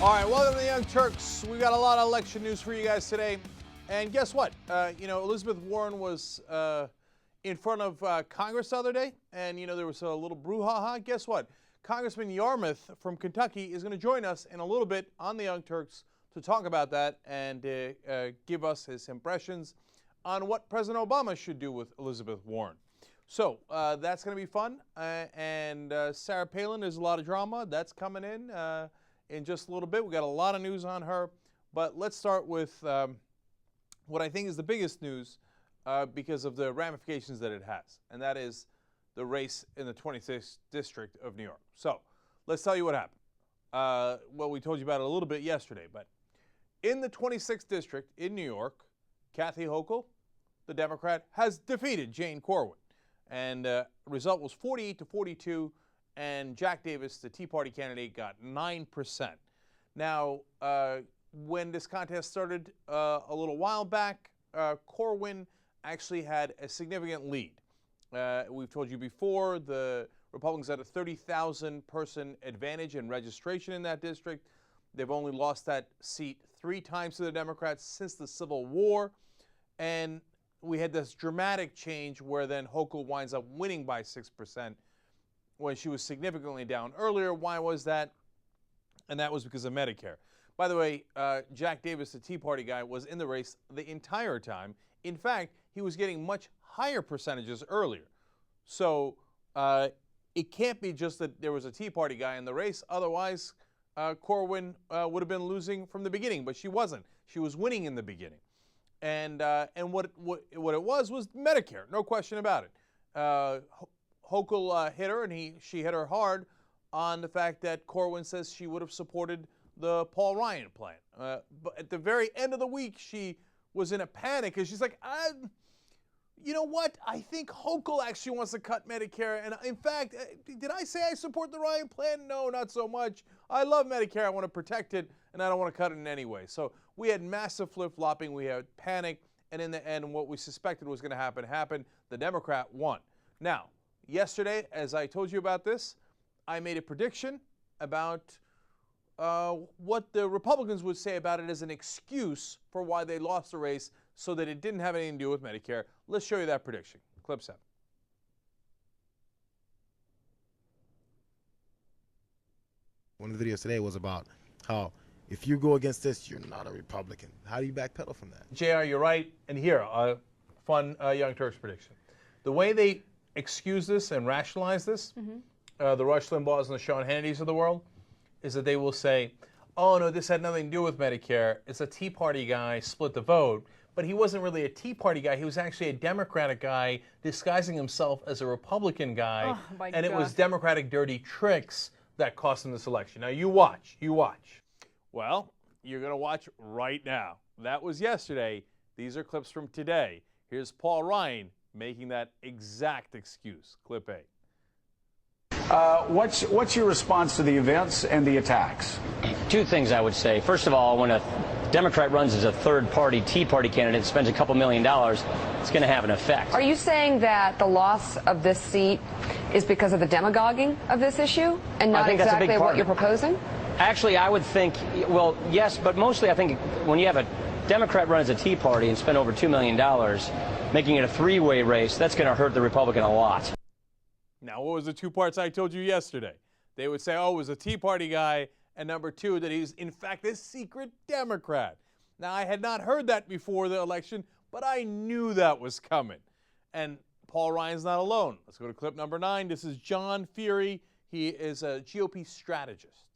All right, welcome to the Young Turks. We got a lot of election news for you guys today. And guess what? Elizabeth Warren was in front of Congress the other day, and, there was a little brouhaha. Guess what? Congressman Yarmouth from Kentucky is going to join us in a little bit on the Young Turks to talk about that and give us his impressions on what President Obama should do with Elizabeth Warren. So that's going to be fun. And Sarah Palin, there's a lot of drama. That's coming in just a little bit. We got a lot of news on her. But let's start with what I think is the biggest news because of the ramifications that it has, and that is the race in the 26th District of New York. So let's tell you what happened. Well, we told you about it a little bit yesterday, but in the 26th District in New York, Kathy Hochul, the Democrat, has defeated Jane Corwin. And the result was 48-42, and Jack Davis, the Tea Party candidate, got 9%. Now, when this contest started a little while back, Corwin actually had a significant lead. We've told you before, the Republicans had a 30,000 person advantage in registration in that district. They've only lost that seat 3 times to the Democrats since the Civil War. And we had this dramatic change where then Hochul winds up winning by 6% when she was significantly down earlier. Why was that? And that was because of Medicare. By the way, Jack Davis, the Tea Party guy, was in the race the entire time. In fact, he was getting much higher percentages earlier. So it can't be just that there was a Tea Party guy in the race. Otherwise, Corwin would have been losing from the beginning, but she wasn't. She was winning in the beginning. And what it was Medicare, no question about it. Hochul hit her, and she hit her hard on the fact that Corwin says she would have supported the Paul Ryan plan. But at the very end of the week, she was in a panic because she's like, you know what? I think Hochul actually wants to cut Medicare. And in fact, did I say I support the Ryan plan? No, not so much. I love Medicare. I want to protect it, and I don't want to cut it in any way. So we had massive flip-flopping. We had panic. And in the end, what we suspected was going to happen happened. The Democrat won. Now, yesterday, as I told you about this, I made a prediction about what the Republicans would say about it as an excuse for why they lost the race, so that it didn't have anything to do with Medicare. Let's show you that prediction. Clip 7. One of the videos today was about how if you go against this, you're not a Republican. How do you backpedal from that? JR, you're right. And here, a fun Young Turks prediction. The way they excuse this and rationalize this, the Rush Limbaughs and the Sean Hannitys of the world, is that they will say, oh, no, this had nothing to do with Medicare. It's a Tea Party guy split the vote. But he wasn't really a Tea Party guy. He was actually a Democratic guy disguising himself as a Republican guy. Oh, and it was Democratic dirty tricks that cost him this election. Now, you watch. Well, you're going to watch right now. That was yesterday. These are clips from today. Here's Paul Ryan making that exact excuse. Clip 8. What's your response to the events and the attacks? 2 things I would say. First of all, when a Democrat runs as a third-party Tea Party candidate, spends a couple $1 million, it's going to have an effect. Are you saying that the loss of this seat is because of the demagoguing of this issue and not exactly what you're proposing? Actually, I would think, well, yes, but mostly I think when you have a Democrat run as a Tea Party and spend over $2 million, making it a 3-way race, that's going to hurt the Republican a lot. Now, what was the 2 parts I told you yesterday? They would say, oh, it was a Tea Party guy, and number 2, that he's, in fact, a secret Democrat. Now, I had not heard that before the election, but I knew that was coming. And Paul Ryan's not alone. Let's go to clip number 9. This is John Feary. He is a GOP strategist.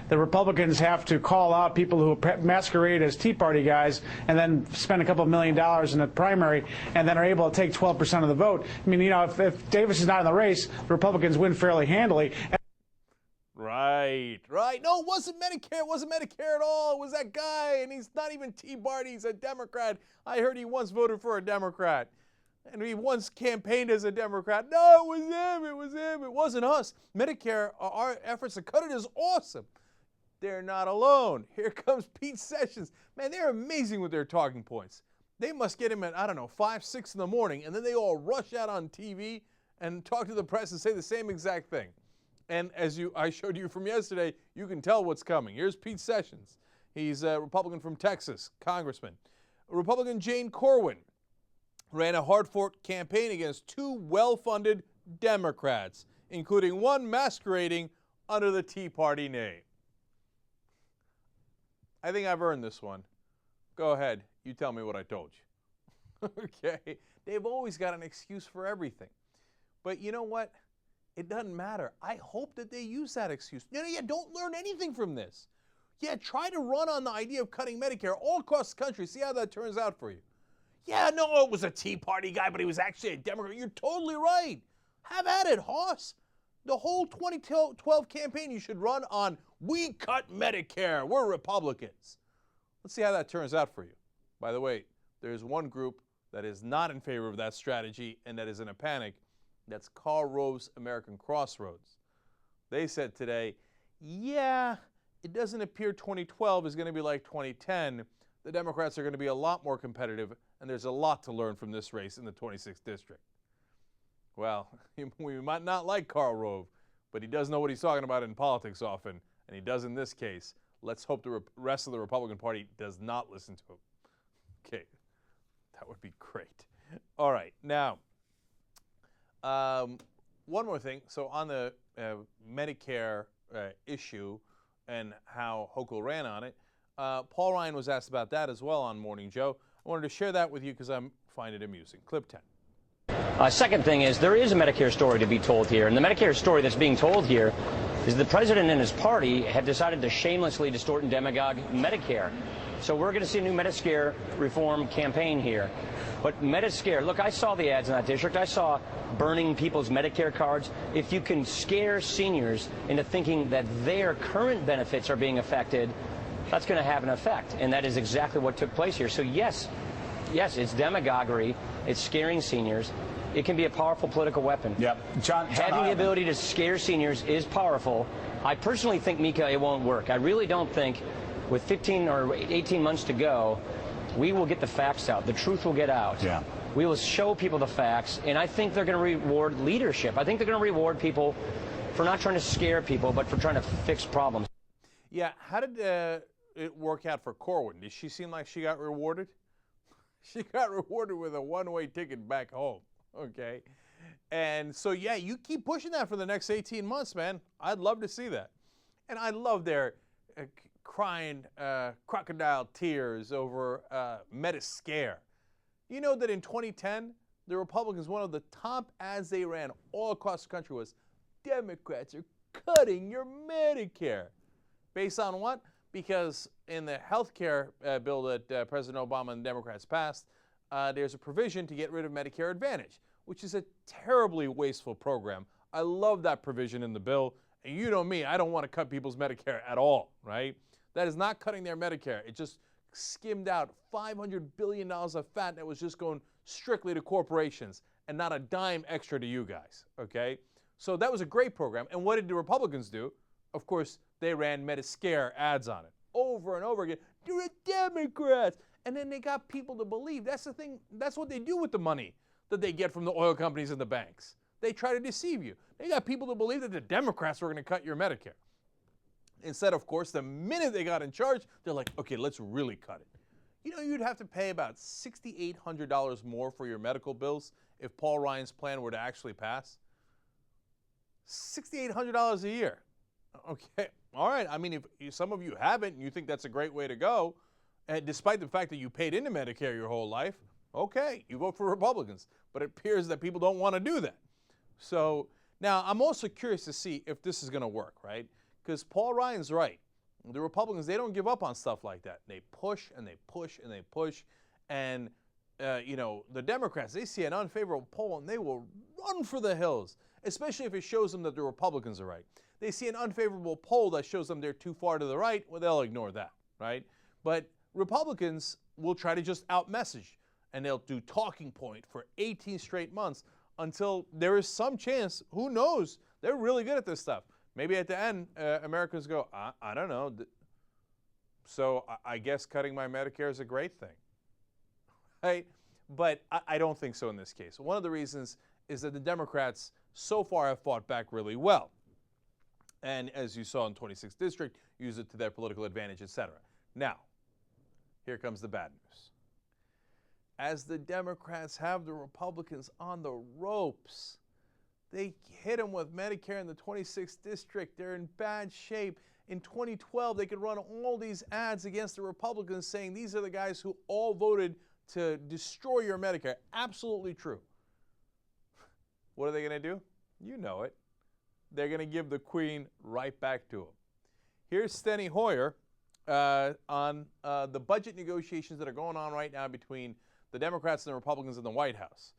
The Republicans have to call out people who masquerade as Tea Party guys and then spend a couple $1 million in the primary and then are able to take 12% of the vote. I mean, if Davis is not in the race, the Republicans win fairly handily. Right. No, it wasn't Medicare. It wasn't Medicare at all. It was that guy, and he's not even Tea Party. He's a Democrat. I heard he once voted for a Democrat, and he once campaigned as a Democrat. No, it was him. It was him. It wasn't us. Medicare, our efforts to cut it is awesome. They're not alone. Here comes Pete Sessions. Man, they're amazing with their talking points. They must get him at, 5, 6 in the morning, and then they all rush out on TV and talk to the press and say the same exact thing. And as I showed you from yesterday, you can tell what's coming. Here's Pete Sessions. He's a Republican from Texas, congressman. Republican Jane Corwin ran a hard-fought campaign against two well-funded Democrats, including one masquerading under the Tea Party name. I think I've earned this one. Go ahead. You tell me what I told you. Okay? They've always got an excuse for everything. But you know what? It doesn't matter. I hope that they use that excuse. Don't learn anything from this. Yeah, try to run on the idea of cutting Medicare all across the country. See how that turns out for you. Yeah, no, it was a Tea Party guy, but he was actually a Democrat. You're totally right. Have at it, Hoss. The whole 2012 campaign you should run on, we cut Medicare. We're Republicans. Let's see how that turns out for you. By the way, there's one group that is not in favor of that strategy and that is in a panic. That's Karl Rove's American Crossroads. They said today, yeah, it doesn't appear 2012 is going to be like 2010. The Democrats are going to be a lot more competitive, and there's a lot to learn from this race in the 26th district. Well, we might not like Karl Rove, but he does know what he's talking about in politics often, and he does in this case. Let's hope the rest of the Republican Party does not listen to him. Okay, that would be great. All right, now, one more thing. So on the Medicare issue and how Hochul ran on it, Paul Ryan was asked about that as well on Morning Joe. I wanted to share that with you because I find it amusing. Clip 10. Second thing is there is a Medicare story to be told here, and the Medicare story that's being told here is the president and his party have decided to shamelessly distort and demagogue Medicare. So we're going to see a new Medicare reform campaign here. But Medicare, look, I saw the ads in that district. I saw burning people's Medicare cards. If you can scare seniors into thinking that their current benefits are being affected, that's going to have an effect. And that is exactly what took place here. So yes, it's demagoguery. It's scaring seniors. It can be a powerful political weapon. Yep. John Having the ability to scare seniors is powerful. I personally think, Mika, it won't work. I really don't think with 15 or 18 months to go, we will get the facts out. The truth will get out. Yeah. We will show people the facts, and I think they're going to reward leadership. I think they're going to reward people for not trying to scare people, but for trying to fix problems. Yeah, how did it work out for Corwin? Did she seem like she got rewarded? She got rewarded with a one-way ticket back home, okay? And so, yeah, you keep pushing that for the next 18 months, man. I'd love to see that. And I love their crying crocodile tears over Medicare. You know that in 2010, the Republicans, one of the top ads they ran all across the country was, Democrats are cutting your Medicare. Based on what? Because in the health care bill that President Obama and the Democrats passed, there's a provision to get rid of Medicare Advantage, which is a terribly wasteful program. I love that provision in the bill. And you know me, I don't want to cut people's Medicare at all, right? That is not cutting their Medicare. It just skimmed out $500 billion of fat that was just going strictly to corporations and not a dime extra to you guys, okay? So that was a great program. And what did the Republicans do? Of course, they ran Medicare ads on it over and over again. You're a Democrat. And then they got people to believe. That's the thing. That's what they do with the money that they get from the oil companies and the banks. They try to deceive you. They got people to believe that the Democrats were going to cut your Medicare. Instead, of course, the minute they got in charge, they're like, okay, let's really cut it. You know, you'd have to pay about $6,800 more for your medical bills if Paul Ryan's plan were to actually pass. $6,800 a year. Okay, all right. I mean, if some of you haven't and you think that's a great way to go, and despite the fact that you paid into Medicare your whole life, okay, you vote for Republicans. But it appears that people don't want to do that. So now I'm also curious to see if this is going to work, right? Because Paul Ryan's right. The Republicans, they don't give up on stuff like that. They push and they push and they push. And, you know, the Democrats, they see an unfavorable poll and they will run for the hills, especially if it shows them that the Republicans are right. They see an unfavorable poll that shows them they're too far to the right, well, they'll ignore that, right? But Republicans will try to just out-message, and they'll do talking point for 18 straight months until there is some chance, who knows, they're really good at this stuff. Maybe at the end, Americans go, I don't know. So I guess cutting my Medicare is a great thing. Right? But I don't think so in this case. One of the reasons is that the Democrats so far have fought back really well. And as you saw in 26th District, use it to their political advantage, etc. Now, here comes the bad news. As the Democrats have the Republicans on the ropes, they hit them with Medicare in the 26th District. They're in bad shape. In 2012, they could run all these ads against the Republicans saying these are the guys who all voted to destroy your Medicare. Absolutely true. What are they going to do? You know it. They're going to give the Queen right back to them. Here's Steny Hoyer on the budget negotiations that are going on right now between the Democrats and the Republicans in the White House.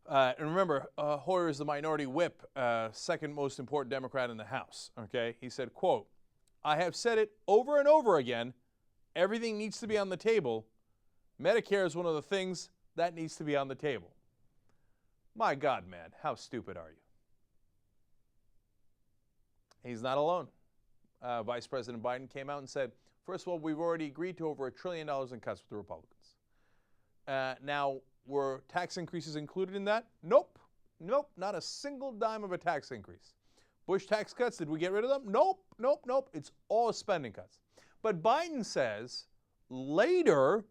And remember, Hoyer is the minority whip, second most important Democrat in the House. Okay, he said, quote, "I have said it over and over again. Everything needs to be on the table. Medicare is one of the things that needs to be on the table." My God, man, how stupid are you? He's not alone. Vice President Biden came out and said, first of all, we've already agreed to over $1 trillion in cuts with the Republicans. Now, were tax increases included in that? Nope. Nope. Not a single dime of a tax increase. Bush tax cuts, did we get rid of them? Nope. Nope. Nope. It's all spending cuts. But Biden says later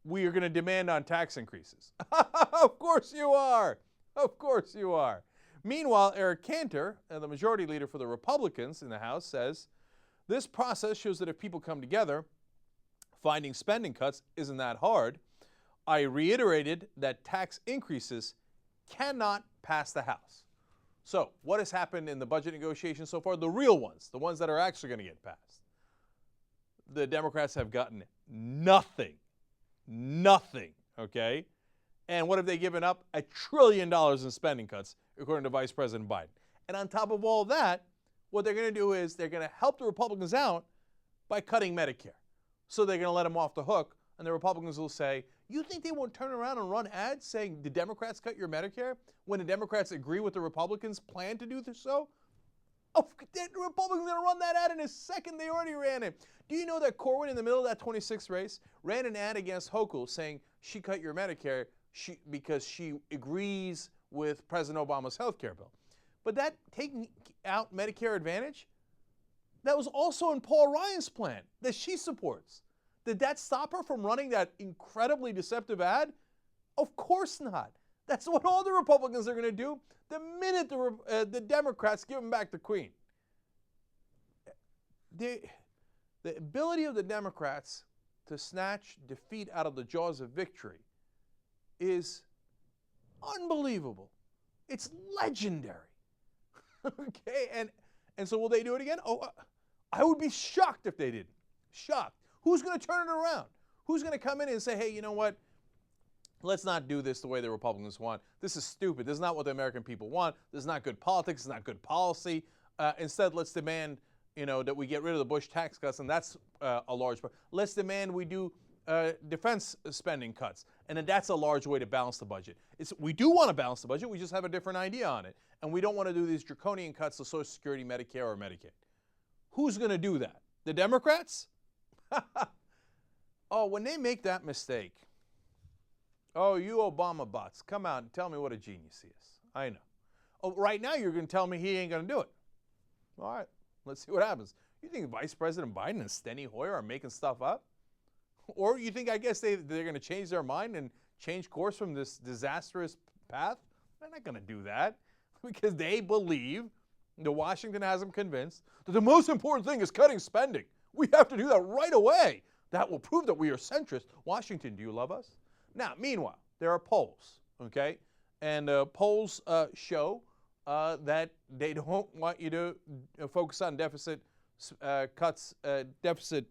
we are going to demand on tax increases. Of course you are. Of course you are. Meanwhile, Eric Cantor, the majority leader for the Republicans in the House, says this process shows that if people come together, finding spending cuts isn't that hard. I reiterated that tax increases cannot pass the House. So, what has happened in the budget negotiations so far? The real ones, the ones that are actually going to get passed. The Democrats have gotten nothing. Nothing, okay? And what have they given up? $1 trillion in spending cuts, according to Vice President Biden. And on top of all that, what they're going to do is they're going to help the Republicans out by cutting Medicare. So they're going to let them off the hook, and the Republicans will say, you think they won't turn around and run ads saying the Democrats cut your Medicare when the Democrats agree with the Republicans' plan to do so? Oh, the Republicans are going to run that ad in a second. They already ran it. Do you know that Corwin, in the middle of that 26th race, ran an ad against Hochul saying she cut your Medicare because she agrees with President Obama's health care bill? But that taking out Medicare Advantage, that was also in Paul Ryan's plan that she supports. Did that stop her from running that incredibly deceptive ad? Of course not. That's what all the Republicans are going to do the minute the Democrats give them back the Queen. The ability of the Democrats to snatch defeat out of the jaws of victory is unbelievable. It's legendary. Okay, and so will they do it again? Oh, I would be shocked if they didn't. Shocked. Who's going to turn it around? Who's going to come in and say, hey, you know what? Let's not do this the way the Republicans want. This is stupid. This is not what the American people want. This is not good politics. It's not good policy. Instead, let's demand, that we get rid of the Bush tax cuts, and that's a large part. Let's demand we do defense spending cuts, and then that's a large way to balance the budget. We do want to balance the budget. We just have a different idea on it, and we don't want to do these draconian cuts to Social Security, Medicare, or Medicaid. Who's going to do that? The Democrats? Oh, when they make that mistake, oh, you Obama bots, come out and tell me what a genius he is. I know. Oh, right now you're going to tell me he ain't going to do it. All right, let's see what happens. You think Vice President Biden and Steny Hoyer are making stuff up? Or you think, I guess, they're going to change their mind and change course from this disastrous path? They're not going to do that because they believe, Washington has them convinced, that the most important thing is cutting spending. We have to do that right away. That will prove that we are centrist. Washington, do you love us? Now, meanwhile, there are polls, okay? And polls show that they don't want you to focus on deficit cuts, deficit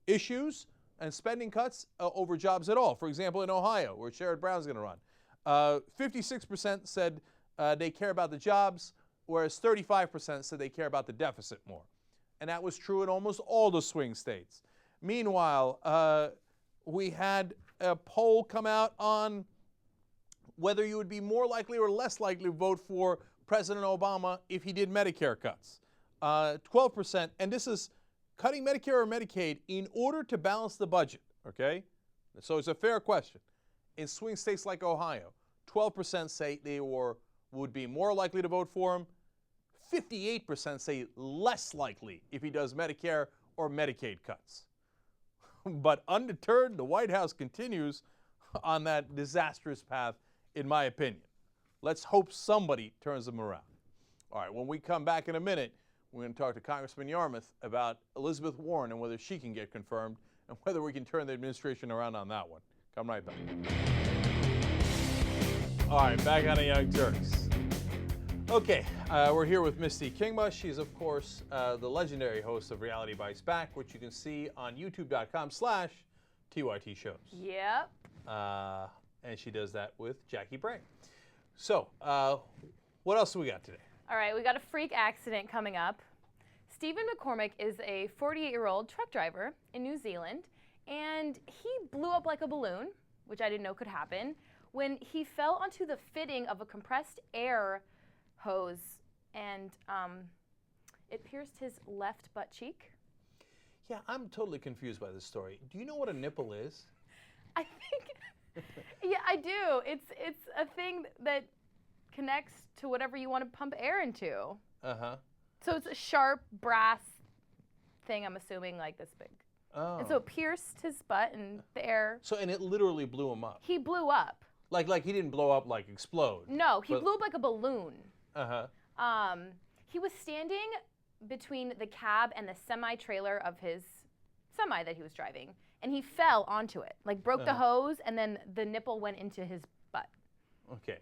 issues and spending cuts over jobs at all. For example, in Ohio, where Sherrod Brown's going to run, 56% said they care about the jobs, whereas 35% said they care about the deficit more. And that was true in almost all the swing states. Meanwhile, we had a poll come out on whether you would be more likely or less likely to vote for President Obama if he did Medicare cuts. 12%, and this is cutting Medicare or Medicaid in order to balance the budget, okay? So it's a fair question. In swing states like Ohio, 12% say they would be more likely to vote for him. 58% say less likely if he does Medicare or Medicaid cuts. But undeterred, the White House continues on that disastrous path, in my opinion. Let's hope somebody turns them around. All right, when we come back in a minute, we're going to talk to Congressman Yarmuth about Elizabeth Warren and whether she can get confirmed and whether we can turn the administration around on that one. Come right back. All right, back on the Young Turks. Okay, we're here with Misty Kingma. She's, of course, the legendary host of Reality Bites Back, which you can see on youtube.com/TYT shows. Yep. And she does that with Jackie Bray. So, what else do we got today? All right, we got a freak accident coming up. Stephen McCormick is a 48-year-old truck driver in New Zealand, and he blew up like a balloon, which I didn't know could happen, when he fell onto the fitting of a compressed air hose, and it pierced his left butt cheek. Yeah, I'm totally confused by this story. Do you know what a nipple is? I think, yeah, I do. It's a thing that connects to whatever you want to pump air into. Uh-huh. So it's a sharp brass thing, I'm assuming, like this big. Oh. And so it pierced his butt and the air. So, and it literally blew him up. He blew up. Like he didn't blow up, like explode. No, he blew up like a balloon. Uh-huh. He was standing between the cab and the semi-trailer of his semi that he was driving, and he fell onto it, like broke the hose, and then the nipple went into his butt. Okay.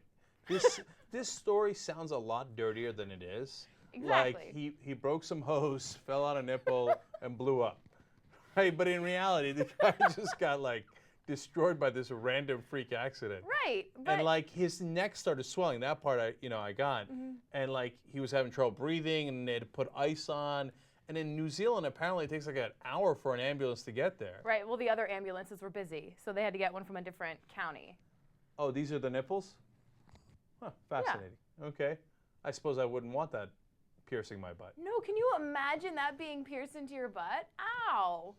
This story sounds a lot dirtier than it is. Exactly. Like he broke some hose, fell on a nipple, and blew up. Right, but in reality, the guy just got like destroyed by this random freak accident. Right. But And like his neck started swelling. That part I got. And like he was having trouble breathing, and they had to put ice on. And in New Zealand, apparently it takes like an hour for an ambulance to get there. right. Well, the other ambulances were busy, so they had to get one from a different county. Oh, these are the nipples? Huh, fascinating. Okay. I suppose I wouldn't want that piercing my butt. No, can you imagine that being pierced into your butt? Ow.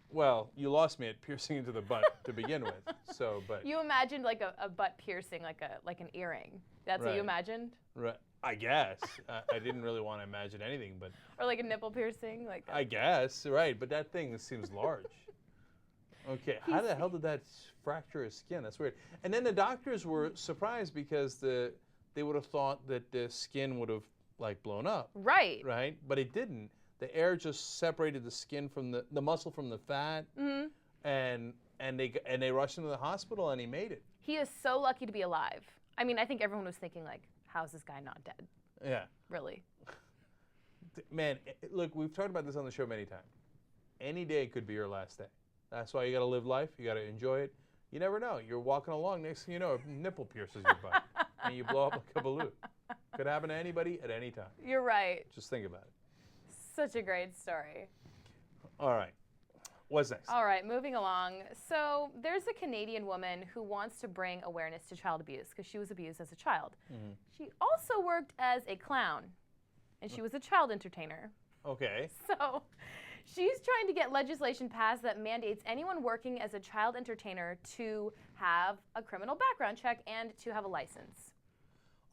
Well, you lost me at piercing into the butt to begin with. So, but You imagined like a butt piercing, like an earring. That's what Right. you imagined? right, I guess I didn't really want to imagine anything, but Or like a nipple piercing? Like I guess right. But that thing seems large. Okay, how the hell did that fracture his skin? That's weird. And then the doctors were surprised because they would have thought that the skin would have like blown up, Right. right? But it didn't. The air just separated the skin from the muscle from the fat, and they rushed him to the hospital, and he made it. He is so lucky to be alive. I mean, I think everyone was thinking like, how's this guy not dead? Yeah, Really? man. Look, we've talked about this on the show many times. Any day could be your last day. That's why you got to live life. You got to enjoy it. You never know. You're walking along, next thing you know, a nipple pierces your butt, and you blow up like a balloon. Could happen to anybody at any time. You're right. Just think about it. Such a great story. All right. What's next? All right, moving along. So there's a Canadian woman who wants to bring awareness to child abuse because she was abused as a child. She also worked as a clown, and she was a child entertainer. Okay. So she's trying to get legislation passed that mandates anyone working as a child entertainer to have a criminal background check and to have a license.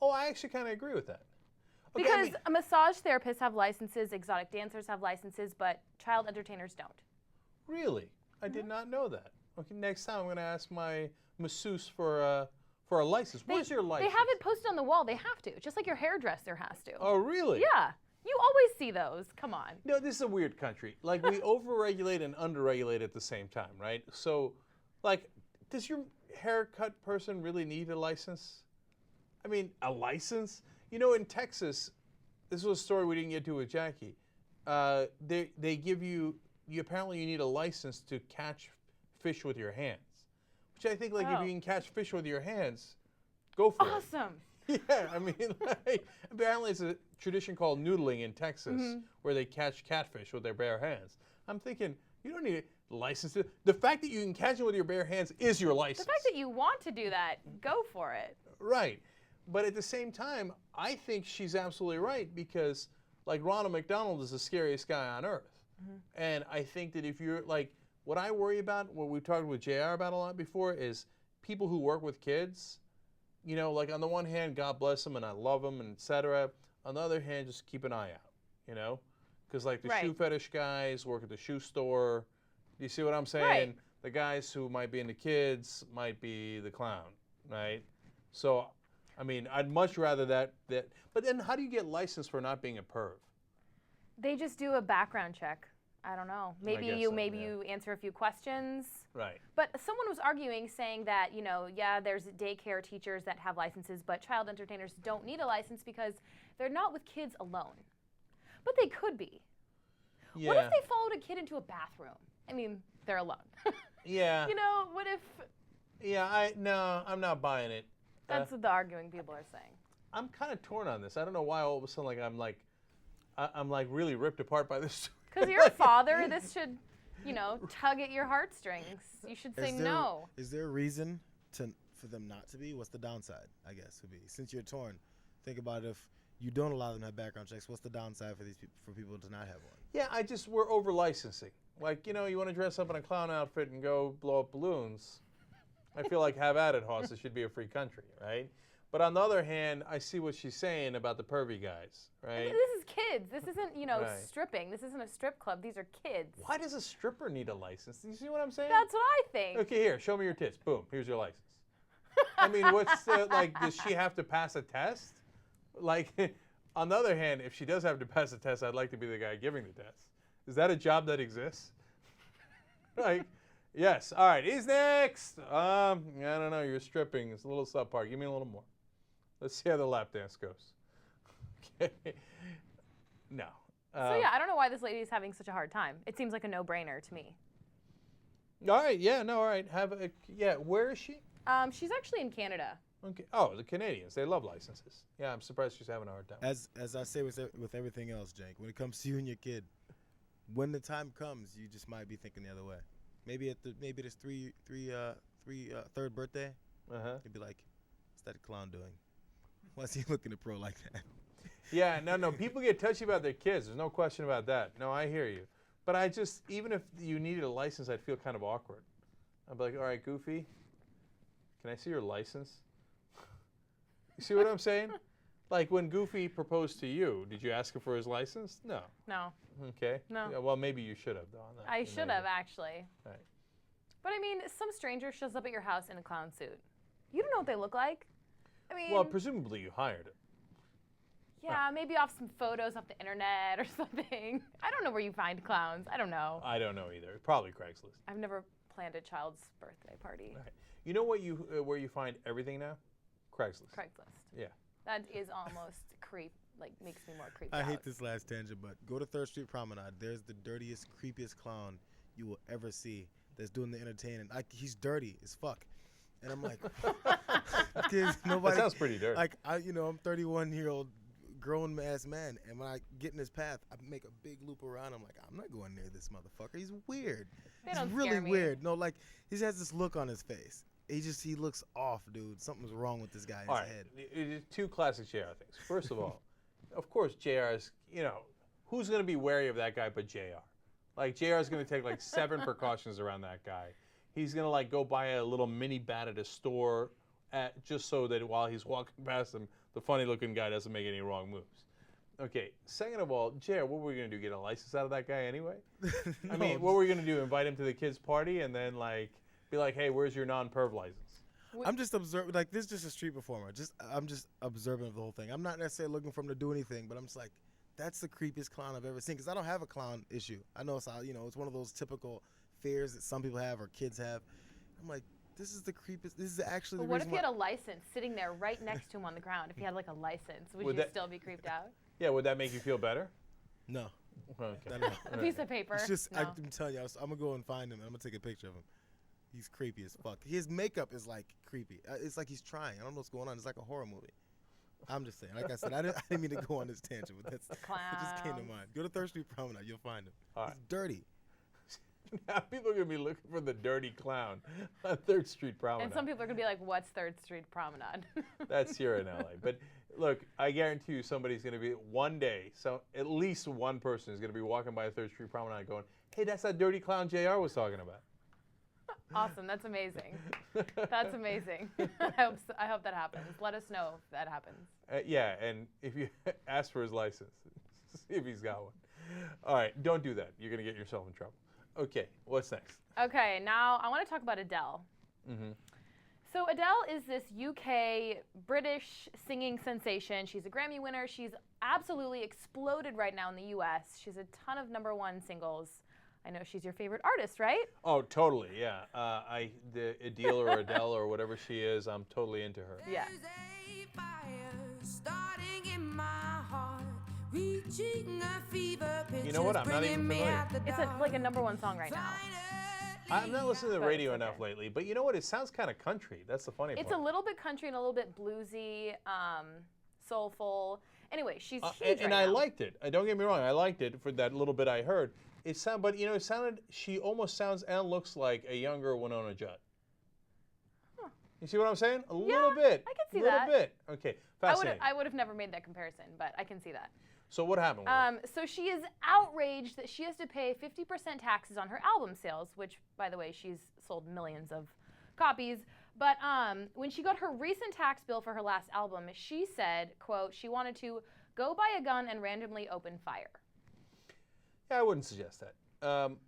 Oh, I actually kind of agree with that. Okay, Because massage therapists have licenses, exotic dancers have licenses, but child entertainers don't. Really? I did not know that. Okay, next time I'm going to ask my masseuse for a license. Where's your license? They have it posted on the wall. They have to, just like your hairdresser has to. Oh, really? Yeah. You always see those. Come on. No, this is a weird country. Like, we overregulate and underregulate at the same time, right? So, like, does your haircut person really need a license? I mean, a license? You know, in Texas, this was a story we didn't get to with Jackie. They give you apparently you need a license to catch fish with your hands, which I think, like, if you can catch fish with your hands, go for it. Awesome. Yeah, I mean, like, apparently it's a tradition called noodling in Texas where they catch catfish with their bare hands. I'm thinking, you don't need a license. The fact that you can catch it with your bare hands is your license. The fact that you want to do that, go for it. Right. But at the same time, I think she's absolutely right because, like, Ronald McDonald is the scariest guy on earth. And I think that if you're, like, what I worry about, what we've talked with JR about a lot before, is people who work with kids. You know, like, on the one hand, God bless them and I love them and et cetera. On the other hand, just keep an eye out, you know? Because, like, the Right. shoe fetish guys work at the shoe store. You see what I'm saying? Right. The guys who might be into kids might be the clown, right? So, I mean, I'd much rather that. But then how do you get licensed for not being a perv? They just do a background check. I don't know. Maybe guess you so, maybe yeah. you answer a few questions. Right. But someone was arguing, saying that, you know, yeah, there's daycare teachers that have licenses, but child entertainers don't need a license because they're not with kids alone. But they could be. Yeah. What if they followed a kid into a bathroom? I mean, they're alone. Yeah. You know, what if? Yeah, no, I'm not buying it. That's what the arguing people are saying. I'm kind of torn on this. I don't know why all of a sudden, I'm like really ripped apart by this. Because you're a father, this should, you know, tug at your heartstrings. You should say no. Is there a reason for them not to be? What's the downside, I guess, would be? Since you're torn, think about if you don't allow them to have background checks, what's the downside for these people, for people to not have one? Yeah, we're over licensing. Like, you know, you want to dress up in a clown outfit and go blow up balloons. I feel like have at it, Hoss. It should be a free country, right? But on the other hand, I see what she's saying about the pervy guys, right? This is kids. This isn't, you know, Right. stripping. This isn't a strip club. These are kids. Why does a stripper need a license? Do you see what I'm saying? That's what I think. Okay, here, show me your tits. Boom, here's your license. I mean, what's like? Does she have to pass a test? Like, on the other hand, if she does have to pass a test, I'd like to be the guy giving the test. Is that a job that exists? Like, yes. All right, he's next. I don't know. You're stripping. It's a little subpar. Give me a little more. Let's see how the lap dance goes. Okay. No. So yeah, I don't know why this lady is having such a hard time. It seems like a no-brainer to me. All right. Yeah. No. All right. Yeah. Where is she? She's actually in Canada. Okay. Oh, the Canadians. They love licenses. Yeah. I'm surprised she's having a hard time. As I say with everything else, Cenk, when it comes to you and your kid, when the time comes, you just might be thinking the other way. Maybe maybe this third birthday, you'd be like, "What's that clown doing? Why is he looking at pro like that?" Yeah, no, people get touchy about their kids. There's no question about that. No, I hear you. But I just, even if you needed a license, I'd feel kind of awkward. I'd be like, all right, Goofy, can I see your license? You see what I'm saying? Like when Goofy proposed to you, did you ask him for his license? No. No. Okay. No. Yeah, well, maybe you should have, Don. I should have, actually. Right. But I mean, some stranger shows up at your house in a clown suit. You don't know what they look like. I mean, Well, presumably you hired him. yeah, maybe off some photos off the internet or something. I don't know where you find clowns. I don't know. I don't know either. Probably Craigslist. I've never planned a child's birthday party. Right. You know what where you find everything now? Craigslist. Craigslist. Yeah. That is almost makes me more creeped I out. hate this last tangent, but go to 3rd Street Promenade. There's the dirtiest, creepiest clown you will ever see that's doing the entertaining. He's dirty as fuck. And I'm like, nobody. That sounds pretty dirty. Like, I'm 31-year-old grown-ass man, and when I get in his path, I make a big loop around. I'm like, I'm not going near this motherfucker. He's weird. He's don't really scare me. weird. No, like, he has this look on his face. He looks off, dude. Something's wrong with this guy in All his right, head. two classic JR things. First of all, of course, JR is, who's going to be wary of that guy but JR? Like, JR is going to take like 7 precautions around that guy. He's going to like go buy a little mini bat at a store just so that while he's walking past him, the funny looking guy doesn't make any wrong moves. Okay, second of all, JR, what were we going to do? Get a license out of that guy anyway? I mean, what were we going to do? Invite him to the kids' party and then like be like, hey, where's your non-perv license? I'm just observing, like, this is just a street performer. I'm just observant of the whole thing. I'm not necessarily looking for him to do anything, but I'm just like, that's the creepiest clown I've ever seen. Because I don't have a clown issue. I know it's one of those typical fears that some people have or kids have. I'm like, this is the creepiest. This is actually But the what reason if he had a license sitting there right next to him on the ground? If he had like a license, would you still be creeped out? Yeah, would that make you feel better? No. Okay. Not at all. A piece of paper. It's just, No. I'm telling you, I'm going to go and find him, and I'm going to take a picture of him. He's creepy as fuck. His makeup is, like, creepy. It's like he's trying. I don't know what's going on. It's like a horror movie. I'm just saying. Like I said, I didn't mean to go on this tangent, but it just came to mind. Go to 3rd Street Promenade. You'll find him. All right. He's dirty. Now people are going to be looking for the dirty clown on 3rd Street Promenade. And some people are going to be like, what's 3rd Street Promenade? That's here in LA. But look, I guarantee you somebody's going to be, one day, so at least one person is going to be walking by 3rd Street Promenade going, hey, that's that dirty clown JR was talking about. Awesome. That's amazing. That's amazing. I hope that happens. Let us know if that happens. Yeah, and if you ask for his license, see if he's got one. All right, don't do that. You're going to get yourself in trouble. Okay, what's next? Okay, now I want to talk about Adele. Mm-hmm. So Adele is this UK British singing sensation. She's a Grammy winner. She's absolutely exploded right now in the US. She's a ton of #1 singles. I know she's your favorite artist, right? Oh, totally, yeah. The Adele or Adele or whatever she is, I'm totally into her. Yeah. You know what? I'm not even familiar. It's like a #1 song right now. I'm not listening to the radio enough lately, but you know what? It sounds kind of country. That's the funny part. It's a little bit country and a little bit bluesy, soulful. Anyway, she's huge and right I now. liked it. Don't get me wrong. I liked it for that little bit I heard. But it sounded. She almost sounds and looks like a younger Winona Judd. Huh. You see what I'm saying? A little bit. I can see that. A little bit. Okay. Fascinating. I would have never made that comparison, but I can see that. So what happened with it? So she is outraged that she has to pay 50% taxes on her album sales, which, by the way, she's sold millions of copies. But when she got her recent tax bill for her last album, she said, quote, she wanted to go buy a gun and randomly open fire. Yeah, I wouldn't suggest that.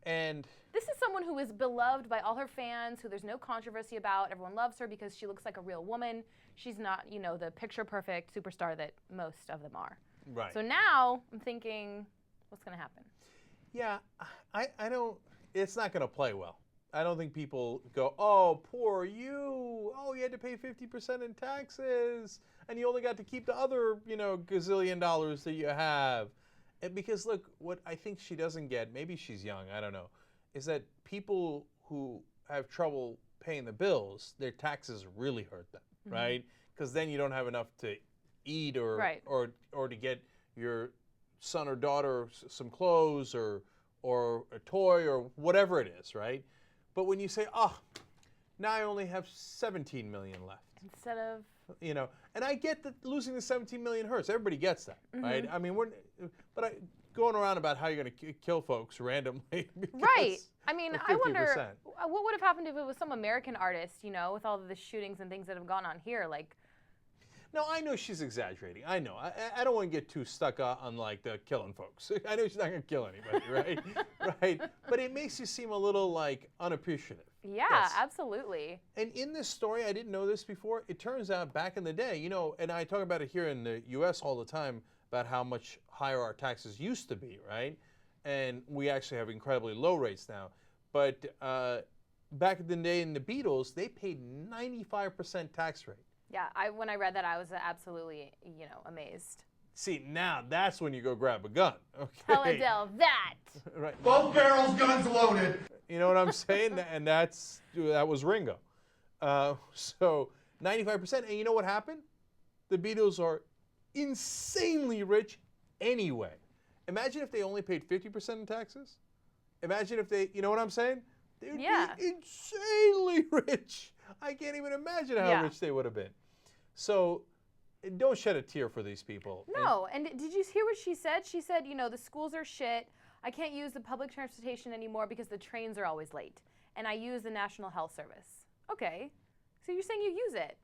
And this is someone who is beloved by all her fans, who there's no controversy about. Everyone loves her because she looks like a real woman. She's not, the picture-perfect superstar that most of them are. Right. So now I'm thinking, what's going to happen? Yeah, I don't. It's not going to play well. I don't think people go, oh, poor you. Oh, you had to pay 50% in taxes, and you only got to keep the other, gazillion dollars that you have. And because look, what I think she doesn't get, maybe she's young, I don't know, is that people who have trouble paying the bills, their taxes really hurt them, right? Because then you don't have enough to eat or to get your son or daughter some clothes or a toy or whatever it is, right? But when you say, oh, now I only have 17 million left. Instead of... and I get that losing the 17 million hurts. Everybody gets that, right? I mean, going around about how you're going to kill folks randomly. Right. I mean, I wonder what would have happened if it was some American artist, with all of the shootings and things that have gone on here, like... No, I know she's exaggerating. I know. I don't want to get too stuck on like the killing folks. I know she's not going to kill anybody, right? Right. But it makes you seem a little like unappreciative. Yeah, absolutely. And in this story, I didn't know this before. It turns out back in the day, and I talk about it here in the U.S. all the time about how much higher our taxes used to be, right? And we actually have incredibly low rates now. But back in the day in the Beatles, they paid 95% tax rate. Yeah, when I read that, I was absolutely, amazed. See, now that's when you go grab a gun. Okay. Tell Adele that. Right. Both barrels, guns loaded. You know what I'm saying? And that was Ringo. So 95%. And you know what happened? The Beatles are insanely rich anyway. Imagine if they only paid 50% in taxes. Imagine if they, you know what I'm saying? They would be insanely rich. I can't even imagine how rich they would have been. So don't shed a tear for these people. No, and did you hear what she said? She said, the schools are shit. I can't use the public transportation anymore because the trains are always late. And I use the National Health Service. Okay, so you're saying you use it.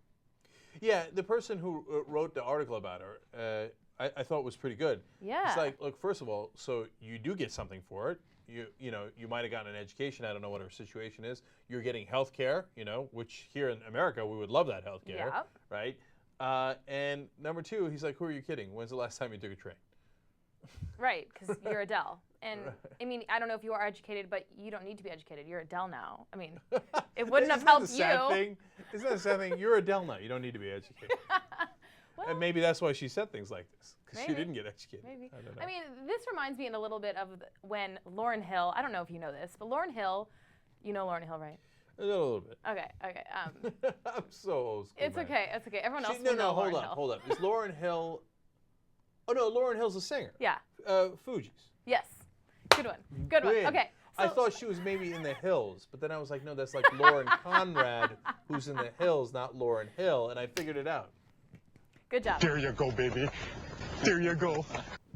Yeah, the person who wrote the article about her, I thought was pretty good. Yeah. It's like, look, first of all, so you do get something for it. You might have gotten an education. I don't know what her situation is. You're getting health care, which here in America, we would love that health care, right? And number two, he's like, who are you kidding? When's the last time you took a train? Right, because you're Adele. And, I mean, I don't know if you are educated, but you don't need to be educated. You're Adele now. I mean, it wouldn't have helped you. Isn't that the sad thing? You're Adele now. You don't need to be educated. Well, and maybe that's why she said things like this, because she didn't get educated. Maybe. I don't know. I mean, this reminds me in a little bit of when Lauryn Hill, I don't know if you know this, but Lauryn Hill, you know Lauryn Hill, right? A little bit. Okay. I'm so old school. It's okay. Everyone else No, will know hold Lauryn up, Hill. hold up. Is Lauryn Hill? Oh no, Lauryn Hill's a singer. Yeah. Fugees. Yes. Good one. Good one. Okay. So, I thought she was maybe in the Hills, but then I was like, no, that's like Lauren Conrad, who's in the Hills, not Lauryn Hill, and I figured it out. Good job. There you go, baby. There you go.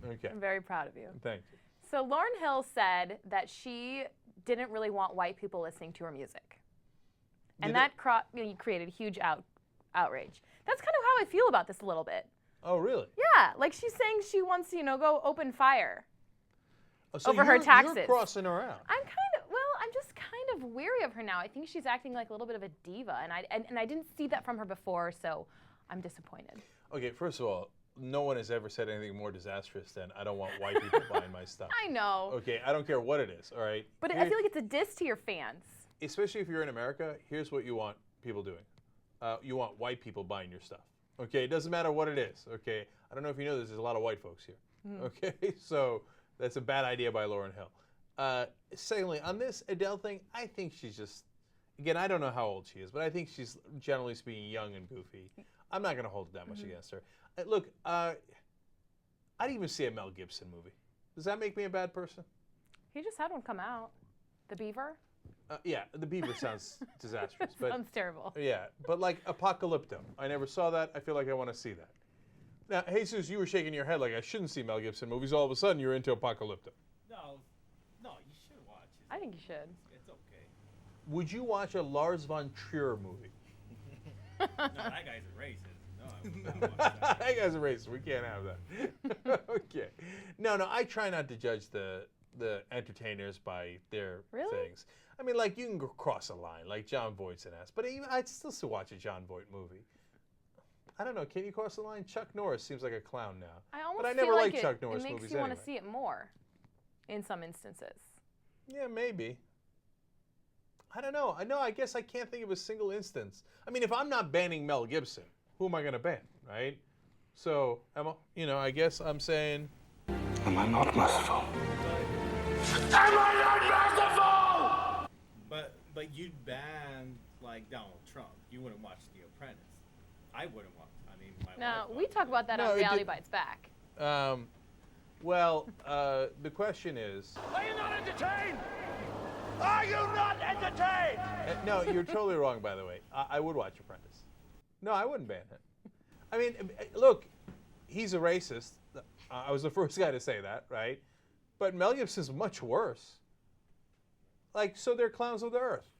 Okay. I'm very proud of you. Thank you. So Lauryn Hill said that she didn't really want white people listening to her music. And that created huge outrage. That's kind of how I feel about this a little bit. Oh, really? Yeah, like she's saying she wants to, go open fire So over her taxes. You're crossing her out. I'm just kind of weary of her now. I think she's acting like a little bit of a diva, and I didn't see that from her before, so I'm disappointed. Okay, first of all, no one has ever said anything more disastrous than I don't want white people buying my stuff. I know. Okay, I don't care what it is, all right? But I feel like it's a diss to your fans. Especially if you're in America, here's what you want people doing. You want white people buying your stuff. Okay, it doesn't matter what it is. Okay, I don't know if you know this, there's a lot of white folks here. Okay, so that's a bad idea by Lauryn Hill. Secondly, on this Adele thing, I think she's just, again, I don't know how old she is, but I think she's generally speaking young and goofy. I'm not going to hold it that much against her. Look, I'd even see a Mel Gibson movie. Does that make me a bad person? He just had one come out. The Beaver? Yeah, The Beaver sounds disastrous. But sounds terrible. Yeah, but like Apocalypto. I never saw that. I feel like I want to see that. Now, Jesus, you were shaking your head like I shouldn't see Mel Gibson movies. All of a sudden, you're into Apocalypto. No, you should watch it. I think you should. It's okay. Would you watch a Lars von Trier movie? No, that guy's a racist. No, I would not watch that. That guy's a racist. We can't have that. Okay. No, I try not to judge the entertainers by their things. I mean, like, you can cross a line, like John Voight's an ass. But I'd still watch a John Voight movie. I don't know. Can you cross the line? Chuck Norris seems like a clown now. But I never liked Chuck Norris movies. It makes you want to see it more in some instances. Yeah, maybe. I don't know. I guess I can't think of a single instance. I mean, if I'm not banning Mel Gibson, who am I going to ban, right? So, I guess I'm saying... Am I not merciful? Am I not merciful? But you'd ban, like, Donald Trump. You wouldn't watch The Apprentice. I wouldn't watch. I mean, my wife we talk about that on Reality Bites Back. Well, the question is... Are you not entertained? Are you not entertained? No, you're totally wrong, by the way. I would watch Apprentice. No, I wouldn't ban him. I mean, look, he's a racist. I was the first guy to say that, right? But Mel Gibson's much worse. Like, so they're clowns of the earth.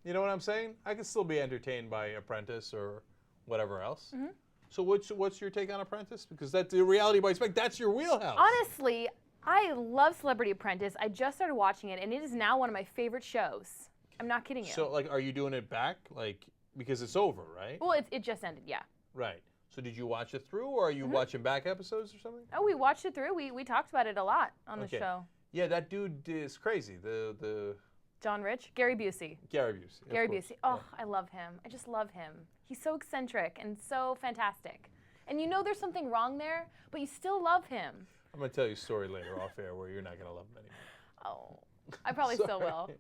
You know what I'm saying? I could still be entertained by Apprentice or whatever else. Mm-hmm. So what's your take on Apprentice? Because that's the Reality Bites Back. That's your wheelhouse. Honestly, I love Celebrity Apprentice. I just started watching it, and it is now one of my favorite shows. I'm not kidding you. So, like, are you doing it back? Like, because it's over, right? Well, it just ended, yeah. Right. So did you watch it through, or are you watching back episodes or something? Oh, we watched it through. We talked about it a lot on the show. Yeah, that dude is crazy. The John Rich? Gary Busey. Gary Busey. Gary Busey. Oh, yeah. I love him. I just love him. He's so eccentric and so fantastic. And you know there's something wrong there, but you still love him. I'm going to tell you a story later off air where you're not going to love him anymore. Oh, I probably still will.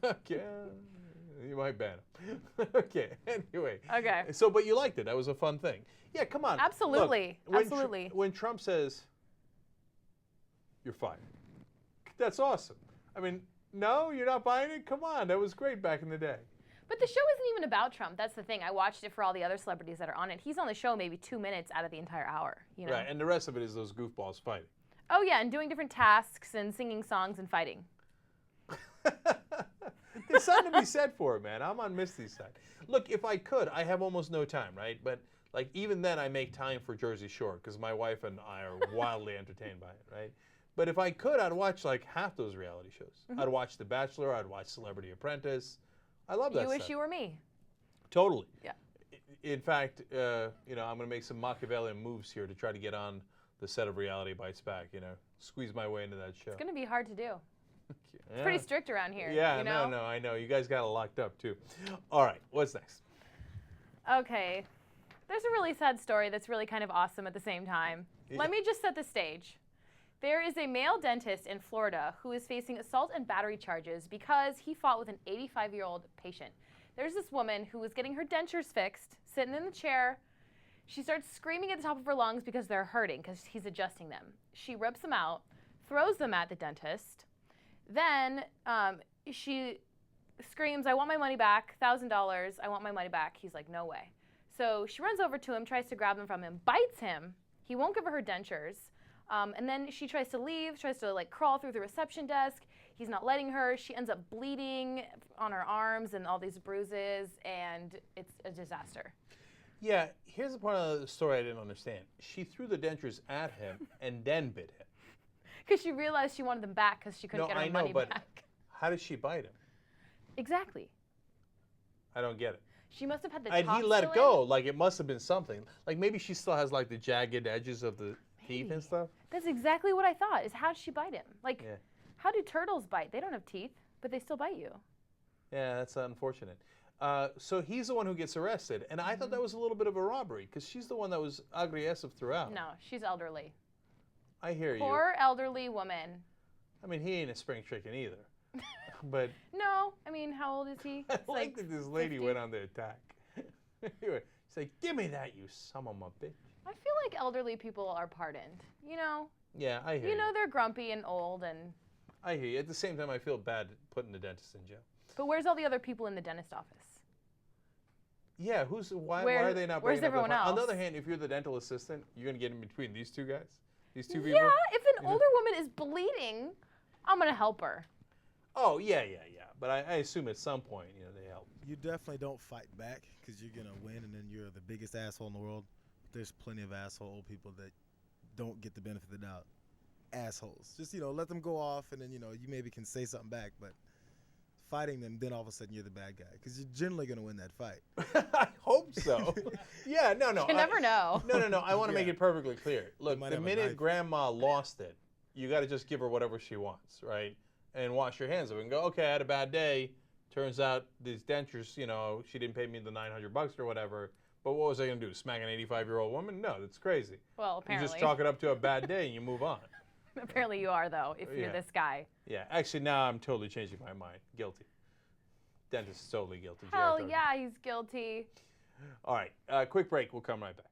Okay. You might ban him. Okay, anyway. Okay. So, but you liked it. That was a fun thing. Yeah, come on. Absolutely. Look, Absolutely. When Trump says, you're fired, that's awesome. I mean, no, you're not buying it? Come on, that was great back in the day. But the show isn't even about Trump. That's the thing. I watched it for all the other celebrities that are on it. He's on the show maybe 2 minutes out of the entire hour. You know? Right, and the rest of it is those goofballs fighting. Oh, yeah, and doing different tasks and singing songs and fighting. There's something to be said for it, man. I'm on Misty's side. Look, if I could, I have almost no time, right? But like even then, I make time for Jersey Shore because my wife and I are wildly entertained by it, right? But if I could, I'd watch like half those reality shows. Mm-hmm. I'd watch The Bachelor. I'd watch Celebrity Apprentice. I love that stuff. You wish you were me. Totally. Yeah. In fact, I'm going to make some Machiavellian moves here to try to get on the set of Reality Bites Back. Squeeze my way into that show. It's going to be hard to do. It's pretty strict around here. Yeah, you know? no, I know. You guys got it locked up, too. All right, what's next? Okay. There's a really sad story that's really kind of awesome at the same time. Yeah. Let me just set the stage. There is a male dentist in Florida who is facing assault and battery charges because he fought with an 85-year-old patient. There's this woman who was getting her dentures fixed, sitting in the chair. She starts screaming at the top of her lungs because they're hurting, because he's adjusting them. She rips them out, throws them at the dentist. Then she screams, "I want my money back, $1,000, I want my money back." He's like, "No way." So she runs over to him, tries to grab them from him, bites him. He won't give her dentures. And then she tries to leave, tries to like crawl through the reception desk. He's not letting her. She ends up bleeding on her arms and all these bruises, and it's a disaster. Yeah, here's the part of the story I didn't understand. She threw the dentures at him and then bit him. Because she realized she wanted them back because she couldn't get her money but back. How did she bite him? Exactly. I don't get it. She must have had the And top he let still it go. Like, it must have been something. Like, maybe she still has, like, the jagged edges of the teeth and stuff. That's exactly what I thought, is how did she bite him? Like, Yeah. how do turtles bite? They don't have teeth, but they still bite you. Yeah, that's unfortunate. So he's the one who gets arrested. And I thought that was a little bit of a robbery, because she's the one that was aggressive throughout. No, she's elderly. I hear you. Poor elderly woman. I mean, he ain't a spring chicken either. But No, I mean, how old is he? I It's like that this lady 50. went on the attack. Anyway, she's like, give me that, you son of a bitch. I feel like elderly people are pardoned. You know? Yeah, I hear you. You know they're grumpy and old, and I hear you. At the same time, I feel bad putting the dentist in jail. but where's all the other people in the dentist office? Yeah, why are they not where's bringing up everyone the fine? On the else? other hand, if you're the dental assistant, you're going to get in between these two guys? These two people? Yeah, if an older woman is bleeding, I'm going to help her. Oh, yeah. But I assume at some point, they help. You definitely don't fight back because you're going to win and then you're the biggest asshole in the world. There's plenty of asshole old people that don't get the benefit of the doubt. Assholes. Just, let them go off and then, you maybe can say something back. But fighting them, then all of a sudden you're the bad guy because you're generally going to win that fight. I hope so. Yeah, no. You never know. No. I want to make it perfectly clear. Look, might the have a minute knife. grandma lost it, you got to just give her whatever she wants, right? And wash your hands of it and go, okay, I had a bad day. Turns out these dentures, she didn't pay me the $900 or whatever. But what was I going to do? Smack an 85-year-old woman? No, that's crazy. Well, apparently. You just chalk it up to a bad day and you move on. Apparently you are, though, if you're Yeah. this guy. Yeah, actually, now I'm totally changing my mind. Guilty. Dentist is totally guilty. Hell Jared Turks. yeah, he's guilty. All right, quick break. We'll come right back.